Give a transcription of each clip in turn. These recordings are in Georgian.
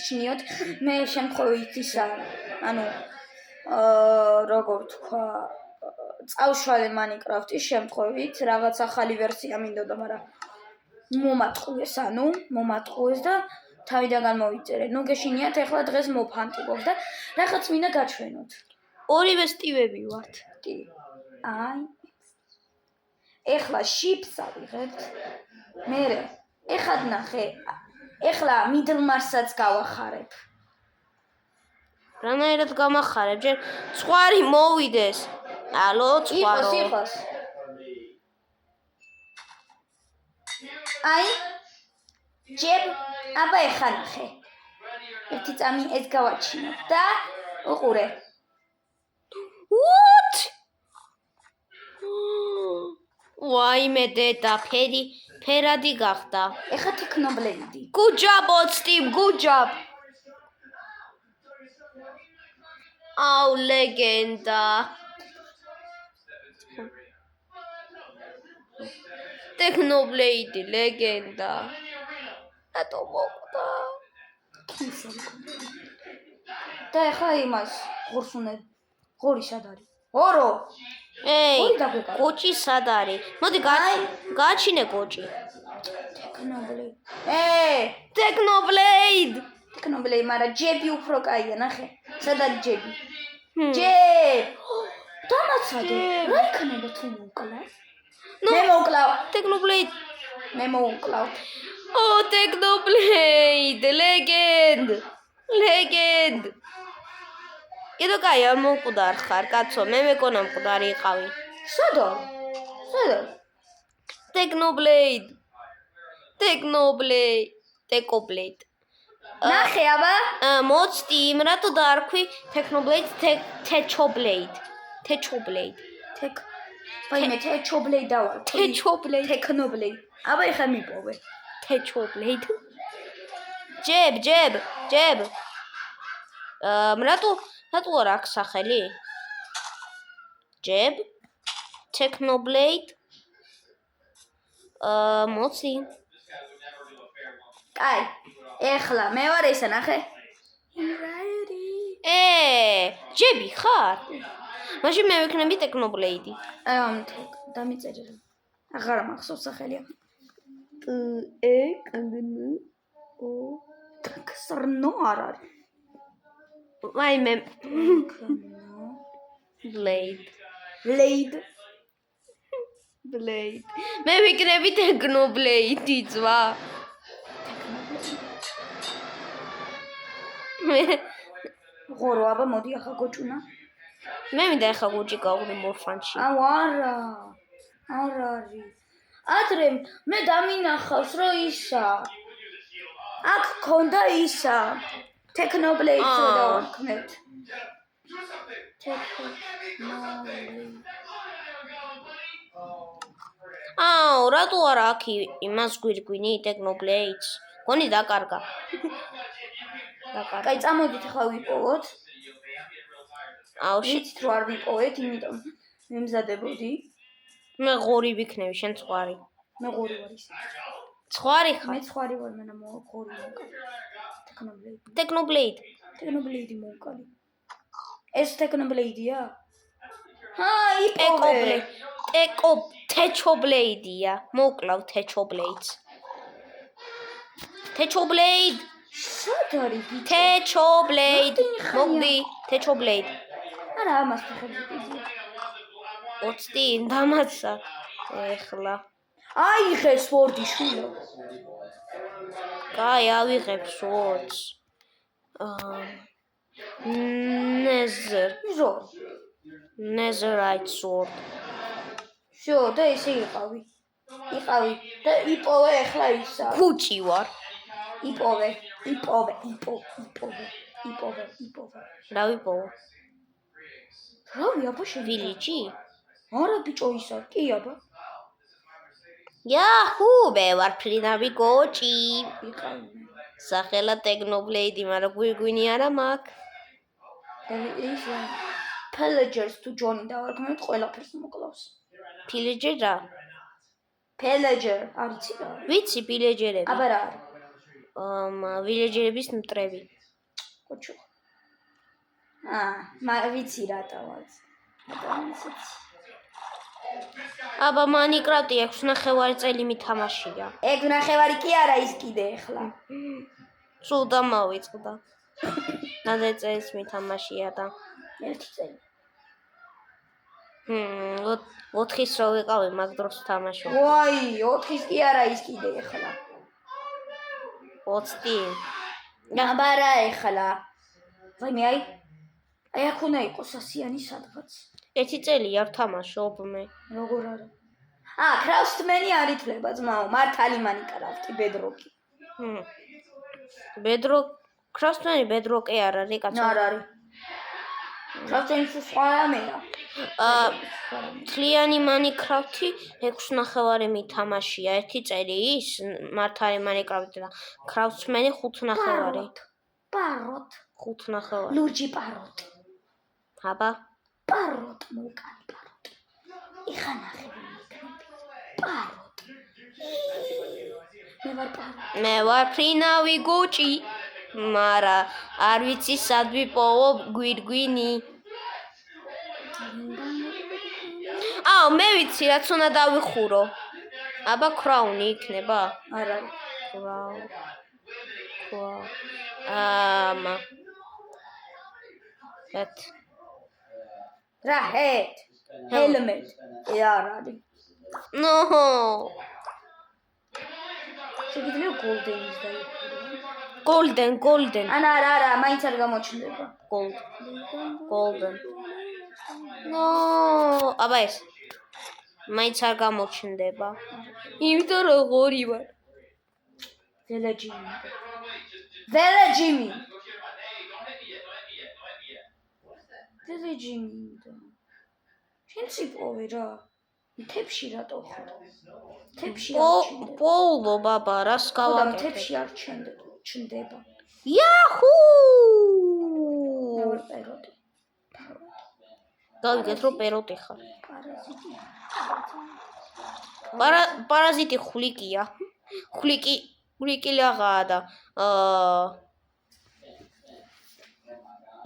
ჩინიოთ მე შემთხვევით ისა ანუ როგორ თქვა წავშვალე Minecraft-ის შემთხვევით რაღაც ახალი ვერსია მინდოდა მაგრამ მომატყუეს და თავიდან გამოვიწერე. ნუ გეშინიათ ახლა დღეს მოფანტიკობ და რაღაც მინდა გაჩვენოთ. ორივე სტივები ვართ. აი. ახლა შიფს ავიღებთ. მე ეხლა ნახე. ახლა მიდლმარსაც გავახარებ. რანაირად გამახარებ? ჯერ ცხვარი მოვიდეს. ალო, ცხვარო. იყოს. აი ჯერ აბა ეხლა ნახე. ერთი წამი ეს გავაჩინე და უყურე. What? ვაიმე დედა, ფერადი გახდა. ეხლა Technoblade. Good job, Steve, good job. აუ, ლეგენდა. Technoblade, ლეგენდა. რატო მოკვდა? და ეხლა იმას ღორს უნდა ღორი სად არის? ორო. ეი, კოჭი სად არის? მოდი გააჩინე კოჭი. Technoblade. Technoblade, მაგრამ ჯები უფრო კაია, ნახე. სადაც ჯები? ჯებ. დამაცადე. რა იქნება თუ მოვკლავ? მე მოვკლავ. Technoblade. მე მოვკლავ. Oh, Technoblade, legend. კიდო კაი არ მომკვდარ ხარ, კაცო, მე მეკონა მკვდარი იყავი. სადა? Technoblade. ნახე აბა. მოცდი იმ რატო დაარქვი Technoblade, Technoblade. ვაიმე, Technoblade დავარ. Technoblade. აბა ეხლა მიპოვე. Technoblade. ჯებ. რატო არ აქვს სახელი? ჯებ. Technoblade. მოცი. კაი. ეხლა მე ვარ ესა ნახე. ჯები ხარ? მაშინ მე ვიქნები Technoblade. დამიწერე. აღარ მახსოვს სახელი. სრნო არ არის. ვაიმე. Blade. მე ვიქნები Technoblade ძვა. ღორო აბა მოდი ახლა გოჭუნა. მე მინდა ახლა გუჭი გავყრი მორფანში. აუ არა არის. ადრე მე დამინახავს რომ ისა. აქ ქონდა ისა. Technoblade-ს დავარქმევთ. აუ, რატო არა აქ იმას გვირგვინი Technoblade-ს? გონი დაკარგა. კაი, წამოდით ახლა ვიპოვოთ. აუ, ვიცით რომ არ ვიპოვეთ, იმიტომ მემზადებოდი. მე ღორი ვიქნები, შენ ცხვარი. მე ღორი ვარ ის. ცხვარი ხარ? მე ცხვარი ვარ, მე ღორი მოვკალი. Technoblade მოვკალი. ეს Technoblade-ია? იპოვე. Technoblade-ია. მოკლავ Technoblade-ს. Technoblade. სად არის? Technoblade. მოგდი, Technoblade. არა, ამას ფეხები. 20 დამაცა. ეხლა. აიღე სვორდი შვილო. კაი, ავიღებ სვორდს. Netherite sword. შო, და ესე იყავი და იპოვე ახლა ისა. ქუჭი ვარ. იპოვე. რა ვიპოვო? რავი, აბა შენ ვილიჯი? არა ბიჭო ისა, კი აბა. Yahoo, მე ვარ ფრინავი გოჭი. იყავი. სახელა Technoblade, მაგრამ გვირგვინი არა მაქვს. ისა Pillagers თუ ჯონი დავარქმევთ, ყველაფერს მოკლავს. Pillager რა? Pillager, არიცი რა. ვიცი Pillagerები. აბა რა არის? ვილეჯერების მტრები. კოჩო. ვიცი რატომაც. აბა მაინკრაფტი 6 წელი მითამაშია. 6 კი არა ის კიდე ახლა. სულ დამავიწყდა. ნაზე წელს მითამაშია და 1 წელი. 4-ის რო ვიყავი მაგ დროს ვთამაშობ. ვაი, 4-ის კი არა ის კიდე ახლა. 20. აბარა ახლა. ვაიმე აი აქ უნდა იყოს ასიანი სადღაც. 1 წელია ვთამაშობ მე. როგორ არა? კრაფტმენი არ ითვლება ძმაო, მართალი მაინკრაფტი, ბედროკი. კრაფტმენი ბედროკი არ არის კაცო. არ არის. კრაფტმენი სხვა რამეა. მთლიანი მაინკრაფტი 6.5 მითამაშია 1 წელი ის მართალი მაინკრაფტი და კრაფტმენი 5.5. პაროტ. 5.5. ლურჯი პაროტი. აბა პაროტ მოკალი პაროტი. იხა ნახე პაროტი. მე ვარ ფრინავი გოჭი, მარა არ ვიცი სად ვიპოვო გვირგვინი. მე ვიცი რაც უნდა დავიხურო. აბა კრაუნი იქნება? არ არის. რა ჰედ? ჰელმეტ. არ არის. ნო. შეგიძლია გოლდენის დაიხურო. Golden. არა, მაინც არ გამოჩნდება. Golden. No, აბა ეს. მაინც არ გამოჩნდება. იმიტომ რომ ღორი ვარ. ველეჯიმი. შენ ციპოვე რა. თებში რატო ხარ? თებში არ ჩნდება. პოულო ბაბა, რას გავაკეთე? თებში არ ჩნდება. იაჰუ! პეროტი. გავიგეთ რომ პეროტი ხარ. პარაზიტი ხვლიკია. ხვლიკილაღაა და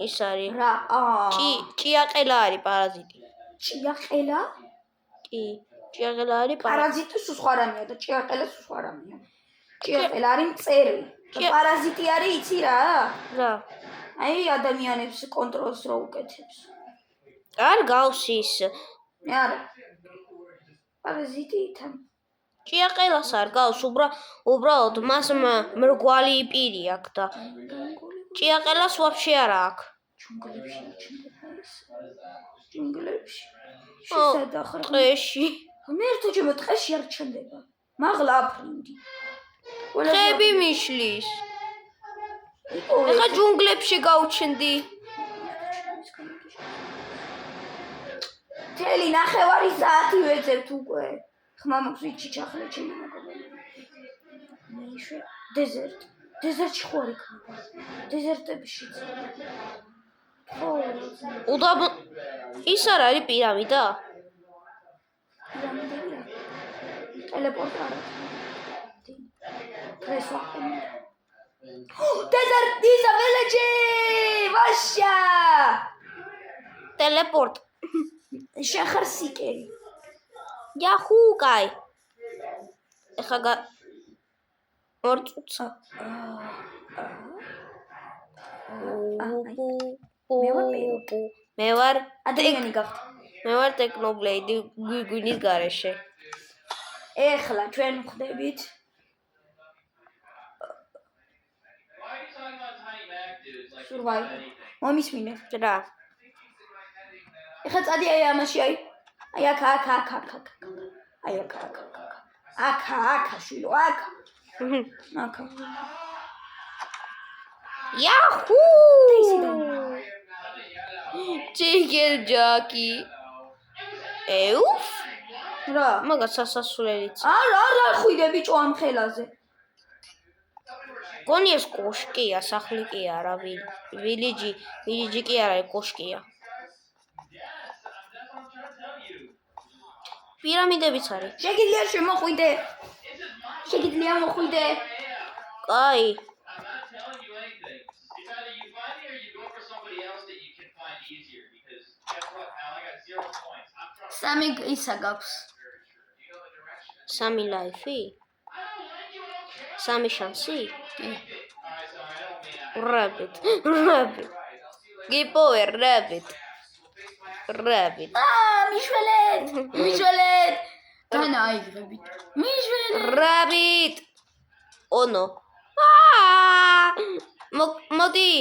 ის არის რა? ჭიაყელა არის პარაზიტი. ჭიაყელა? კი, ჭიაყელა არის პარაზიტი სხვა რამეა და ჭიაყელა სხვა რამეა. ჭიაყელა არის მწერი. პარაზიტი არის იცი რა? რა? აი ადამიანებს კონტროლს რო უკეთებს. არ გავს ის. არა. პარაზიტი თან. ჭიაყელას არ გავს, უბრალოდ მას მრგვალი პირი აქვს და ჭიაყელას ვაფშე არ აქვს. ჯუნგლებში. ტყეში. მე ერთ უჯებო ტყეში არ ჩნდება. მაღლა აფრინდი. ხეები მიშლის. ეხა ჯუნგლებში გავჩნდი. თელი ნახევარი საათი ვეძებთ უკვე. ხმა მაქვს ჩიჩახლე ჩემი მეგობარი. მეიშე დეზერტში ხო არ იქნება. დეზერტებში. უდაბ ის არ არის პირამიდა? ტელეპორტი არა. კრესვა. დეზერტი ზაველეჯი! ვაშა! ტელეპორტ. შეხარ სიკერი. იაჰუ, კაი. ეხა ორწუცა. მე ვარ ადამიანი გახდა. მე ვარ ტექნობლეიდი გვიგვინის გარეშე. ეხლა ჩვენ ვხდებით survival. მომისმინეთ რა? ეხლა წადი აი ამაში აი აქ. აი აქ შვილო აქ. იაჰუ! ჩიგელ ჯაკი. ეუფ? რა? მაგას სასასვლელიც. არა, ხვიდე ბიჭო ამ ხელაზე. გონი ეს კოშკია, სახლი კი არა, ვილიჯი კი არა, კოშკია. პირამიდებიც არის. შეგიძლია მოხვიდე. კაი. სამი ისა გაქვს. სამი ლაიფი? სამი შანსი? Rabbit. Giveaway rabbit. მიშველეთ. განა აიღებით. მიშველეთ. Rabbit. Oh no. მოდი.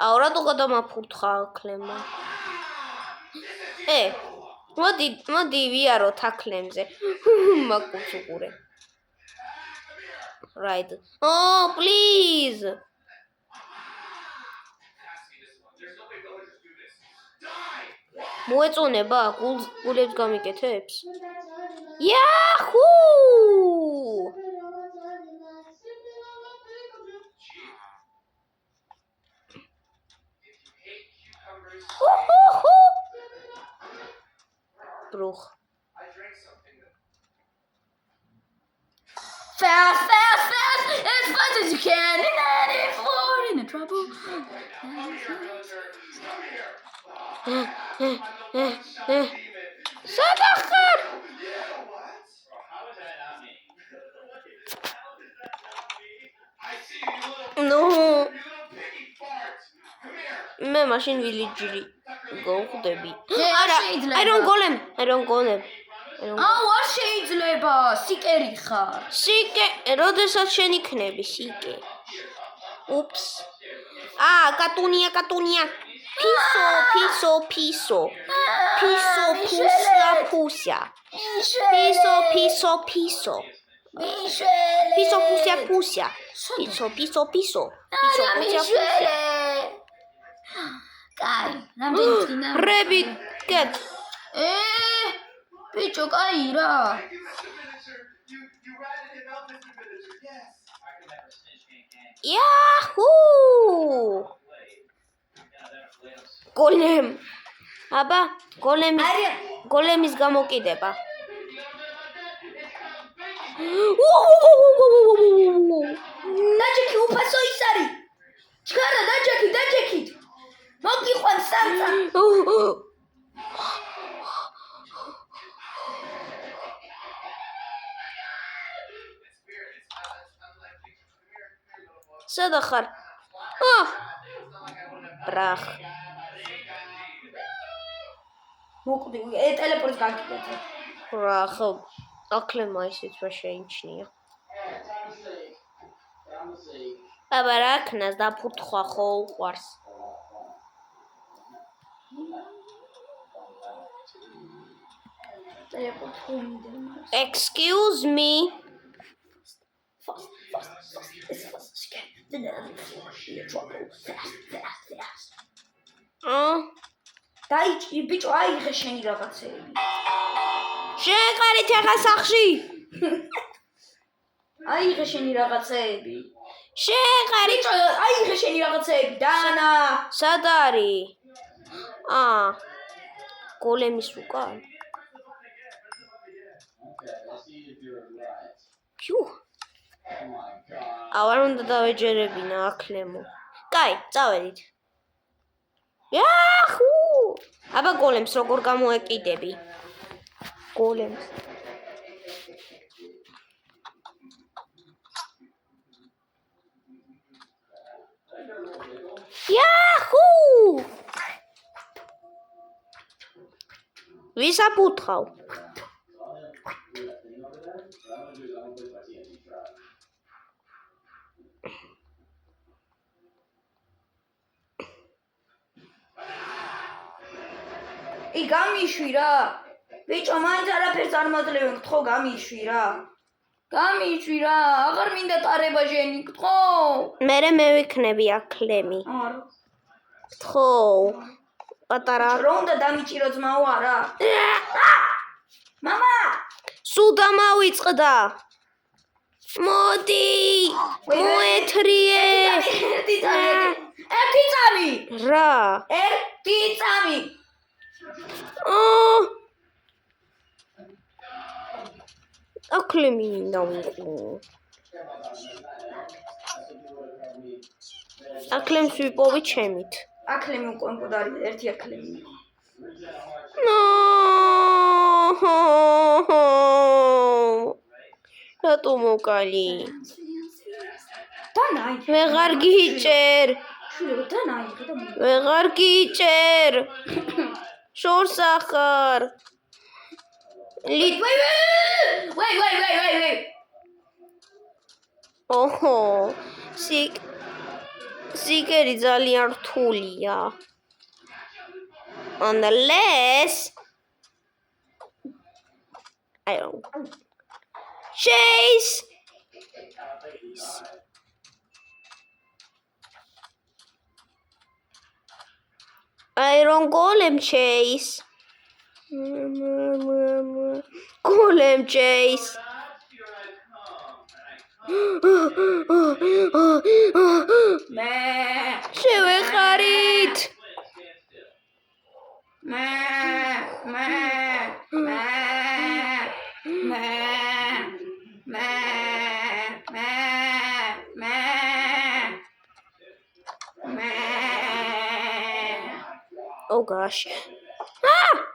აურა თუ გადამაფურთხა კლემმა. მოდი ვიაროთ აკლემზე. მაკუც უყურე. Right. Oh, please. მოეწონება გულებს გამიკეთებს? Yahoo! Bruch. Fast, as fast as you can, in any floor, in the trouble. Sadaqat! No. მე მაშინ village-ი გავხდები. I don't golem. არ შეიძლება, სიკერი ხარ. სიკე, როდესაც შენ იქნები სიკე. Ups. კატუნია. Piso. Piso, pusia. Piso. კაი, რამდენი წინა? Rabbit, get. ბიჭო, კაი რა. Yahoo! Golem. აბა, გოლემის გამოკიდება. დაჯექი უფასო ის არის. ჩქარა დაჯექით. მოგიყვან სამცა. სადა ხარ? ბრახ. მოკვდი, ტელეპორტს გაგიკეთე. ბრახ, აკლემა ისიც რა შეიმჩნია. აბა რა ქნას დაფურთხვა ხო უყვარს. Excuse me. Fast. დაიჭი ბიჭო, აიღე შენი რაღაცეები. შეეყარით ახლა სახში. აიღე შენი რაღაცეები. შეეყარით. ბიჭო, აიღე შენი რაღაცეები. დანა. სად არის? გოლემის უკან. Phew. არ უნდა დავეჯერებინა აკლემო. კაი, წავედით. Yahoo! აბა გოლემს როგორ გამოეკიდები? გოლემს. Yahoo! ვის აფუთხავ? გამიშვი რა. ბიჭო, მაინც არაფერს არ მაძლევენ, გთხოვ, გამიშვი რა. აღარ მინდა ტარება ჟენი, გთხოვ. მე ვიქნები აკლემი. არა. გთხოვ. პატარა. რა უნდა დამიჭირო ძმაო არა? მამა! სულ დამავიწყდა. მოდი. მოეთრიე. ერთი წამი. რა? ერთი წამი. აკლემი დავიყო. აკლემს ვიპოვი ჩემით. აკლემი უკვე მკვდარი, ერთი აკლემი იყო. რატო მოკალი? დანაი. ვეღარ გიჭერ. შვილო, დანაი, და ვეღარ გიჭერ. შორს ახარ. ვაი. ოჰო. სიკერი ძალიან რთულია. Unless I don't chase. Iron Golem chase. Golem chase. შევეხარით. Oh gosh. Ah!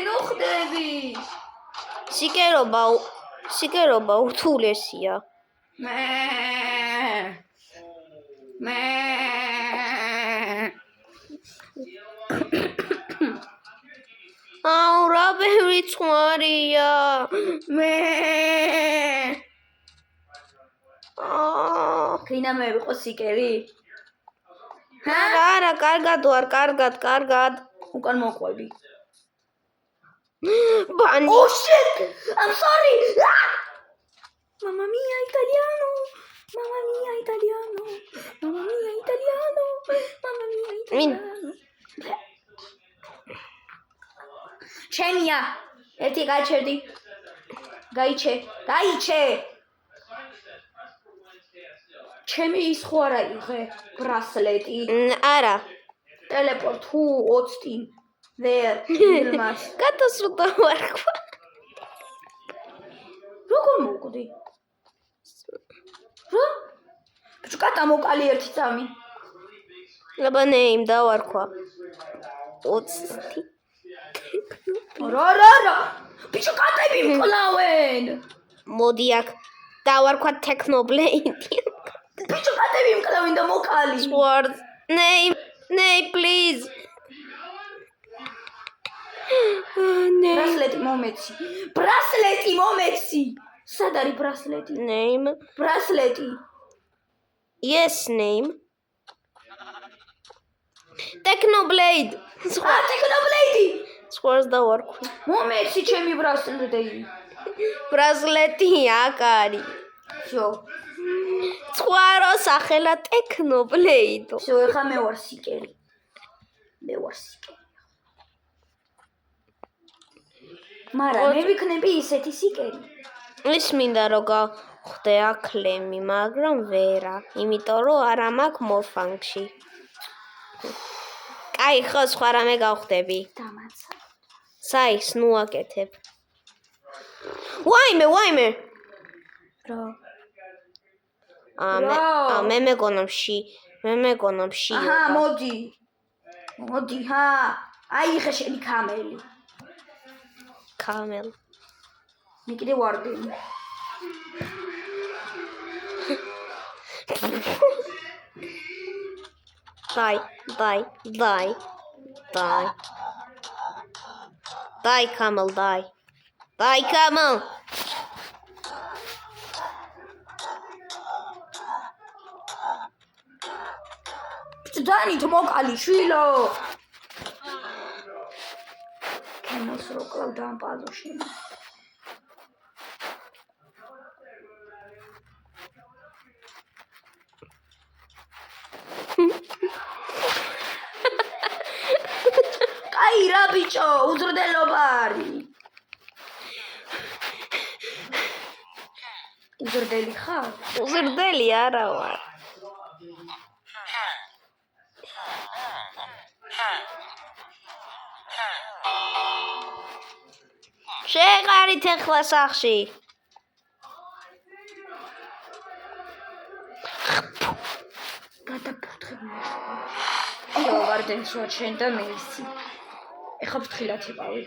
ნუ ხდები. სიკერობა ურთულესია. აუ რა ბევრი ცხვარია. გინდა მე ვიყო სიკერი? არა, კარგად ვარ, კარგად. უკან მოყვები. ბანი. Oh shit! I'm sorry. Mamma mia italiano. ჩემია. ერთი გაიჩერდი. გაიჩე. ჩემი ის ხო არა იღე ბრასლეტი. არა. ტელეპორტ who Austin there filmas. გადასვლა ვარქვა. როგორ მოვკვდი? რა? ბიჭო კატა მოკალი ერთი წამი. ლაბანეიმ დავარქვა. 20. რა. ბიჭო კატები მკლავენ. მოდი აქ დავარქვა Technoblade. ბიჭო კატები მკლავენ და მოკალი. Sword. Name please. ბრასლეტი მომეცი. სად არის ბრასლეტი? Name. ბრასლეტი. Yes, name. Technoblade. Technoblade. Sword დავარქვა. მომეცი ჩემი ბრასლეტი. ბრასლეტი აქ არის. всё. ცხვარო სახელა Technoblade. всё, ეხა მე ვარ სიკერი. მაგრამ მე ვიქნები ისეთი სიკერი. ის მინდა რომ გავხდე აკლემი, მაგრამ ვერა, იმიტომ რომ არა მაქვს მორფანგში. კაი, ხო, სხვა რამე გავხდები. დამაცა. საის ნუ აკეთებ. ვაიმე. რა? მე მეგონამში. აჰა, მოდი, ჰა. აი ხე შენი კამელი. კამელ. მე კიდე ვარდი. Die. Die, camel, die. Die, camel. Dani, tu mokali, შვილო. კენოს რო კლავ დამპალო შენ. კაი რა ბიჭო, უძრდელობა არის. უზრდელი ხარ? უზრდელი არა ვარ. შეყარით ახლა სახში. გადაფრთხილდა. ეხლა ვარდენს ვაჩენ და მე ისი. ეხლა ფრთხილად იყავი.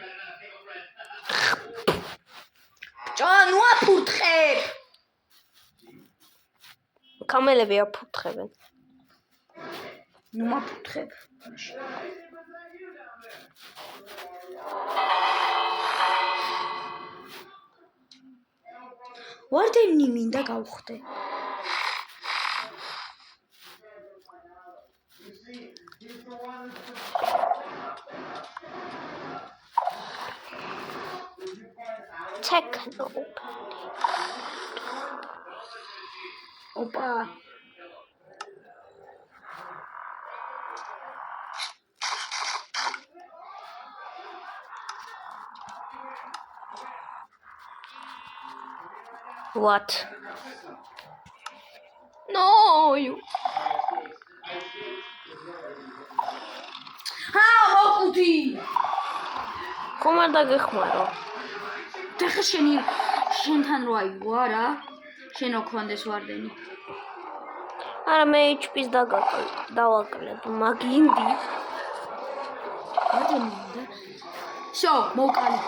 ჭანუ აფურთხებ. კამელები აფურთხებენ. ნუ მაფურთხებ. ვარდენი მინდა გავხდე. Techno. ოპა. What? No, you. მოკუდი. ხომ არ დაგეხმარო? და შენთან რო აიგო არა? შენ ოქონდეს ვარდენი. არა მე HP-ს დავაკლებ, მაგინდი. ვარდენი მინდა. შო, მოვკალი.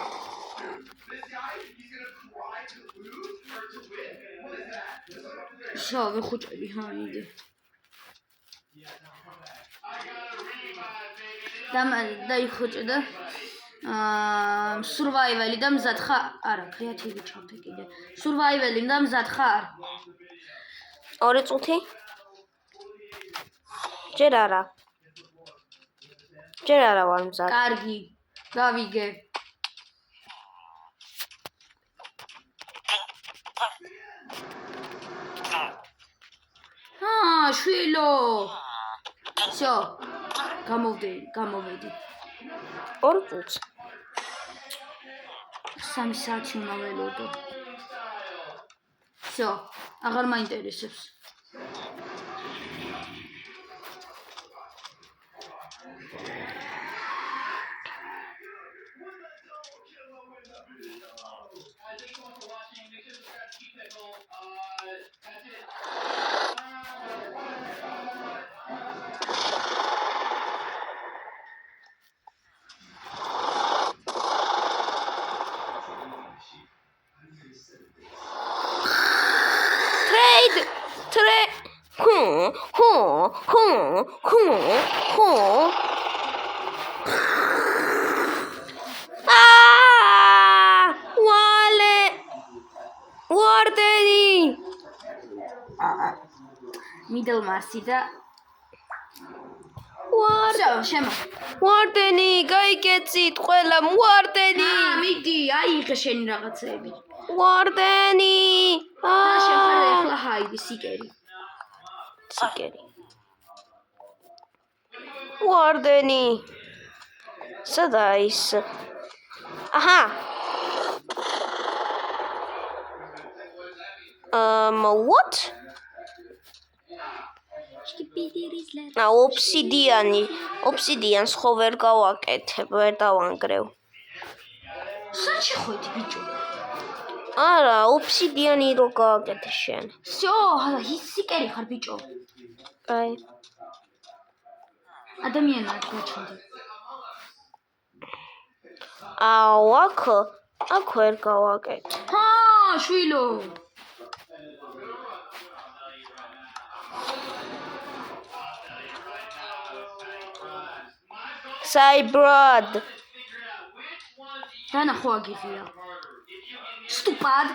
შო, ვიხუჭები ჰანიდე. დაიხუჭე და survival-ი და მზად ხარ? არა, კრეატივი ჩავთე კიდე. survival-ი და მზად ხარ? 2 წუთი? ჯერ არა. ჯერ არა ვარ მზად. კარგი, გავიგე. შვილო. всё. გამოვედი. 2 წუთს. 3 საათი უნდა ველოდო. всё, აღარ მაინტერესებს. Middlemarsi და შემა. ვარდენი, გაიგეცით ყველა ვარდენი. მიდი, აიღე შენი რაღაცები. ვარდენი. და შეხარე ახლა ჰაიდი სიკერი. ვარდენი. სადა ის? აჰა. What? ობსიდიანს ხო ვერ გავაკეთებ, ვერ დავანგრევ. სად შეხვედი ბიჭო? არა, ობსიდიანი რო გავაკეთე შენ. всё, ის სიკერი ხარ ბიჭო. აი. ადამიანად გაჩნდი. აქ ვერ გავაკეთე. შვილო. Cybrod. დანახო აგიღია. სტუპად.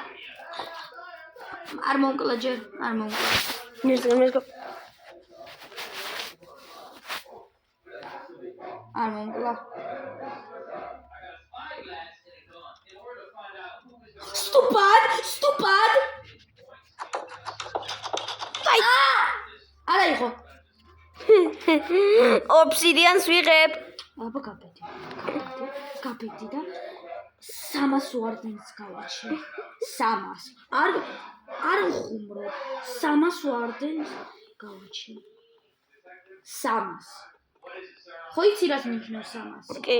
არ მომკლა ჯერ, არ მომკლა. არ მომკლა. სტუპად. აი. არა იყო. ობსიდიანს ვიღებ. აბა გაბედი და 300 ვარდენს გავაჩინე. 300. არ არ ხუმრო 300 ვარდენს გავაჩინე 300 ხო იცი რას ნიშნავს 300 კი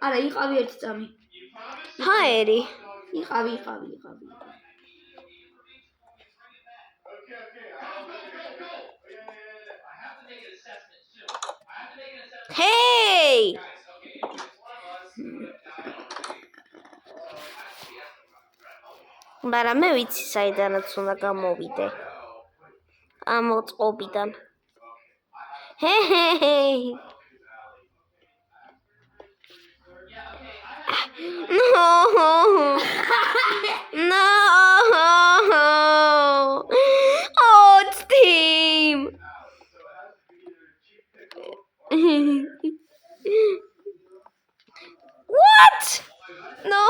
არა იყავი ერთი წამი ჰაერი იყავი ჰეი მაგრამ მე ვიცი საიდანაც უნდა გამოვიდე ამ წყობიდან ჰეი No! No! Oh, it's Tim! What? No!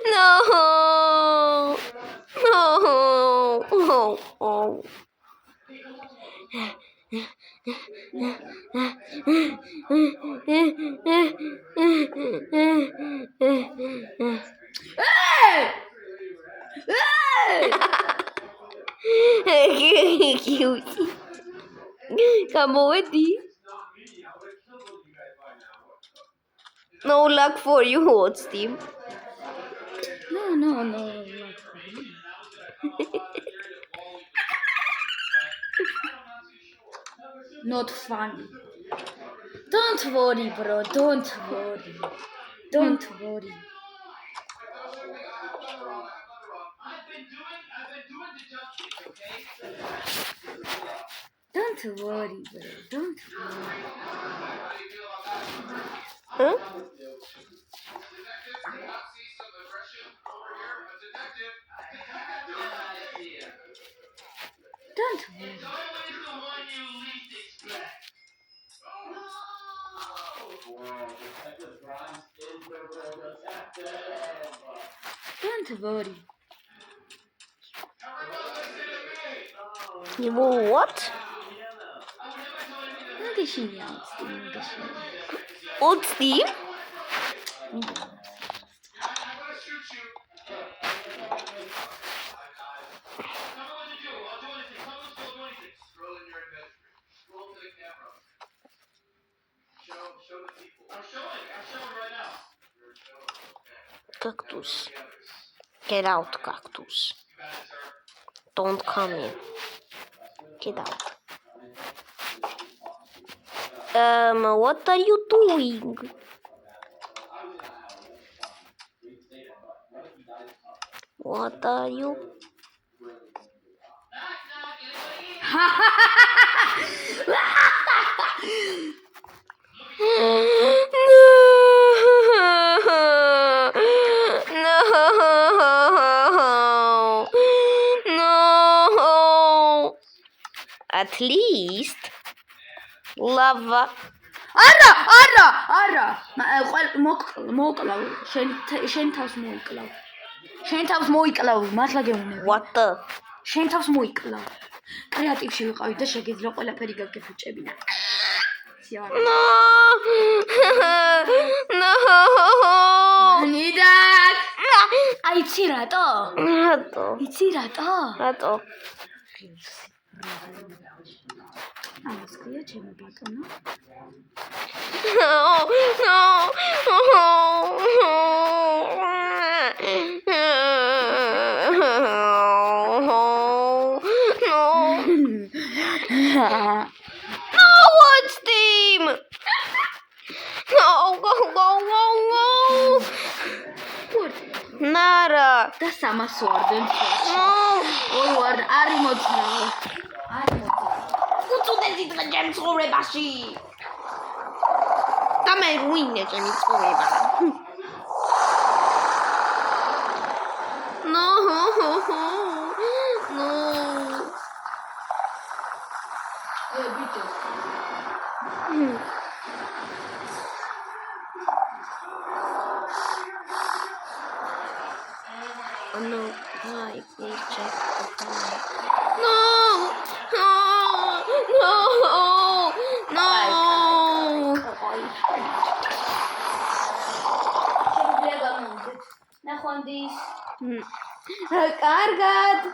No! No! Oh. Cute. Kamodi. No luck for you, hot Steam. No. Not funny. Don't worry, bro. Don't worry. Don't worry, bro. Don't worry. Huh? Don't worry. Don't worry. You what? Old Steam? Cactus. Get out, cactus. Don't come in. Get out. What are you doing? What are you? No. At least lava. არა მოკლავ შენ თავს მოიკლავ მართლა გეუბნები What the? შენ თავს მოიკლავ კრეატივში ვიყავი და შეგიძლია ყველაფერი გაგეფუჭებინა No. No. ნიდაკ აი იცი რატო? რატო? ამას ქვია ჩემი ბატონო No, what Steam? No, go. Nara. და 300 ვარდენ No. ორი ვარ არ იმოწნაო უწუდე ძიტა ჩემ ცხოვრებაში. და მე რუინე ჩემი ცხოვრება. No. ბიჭო No, why? Please check the camera. No. ნახვამდის. კარგად.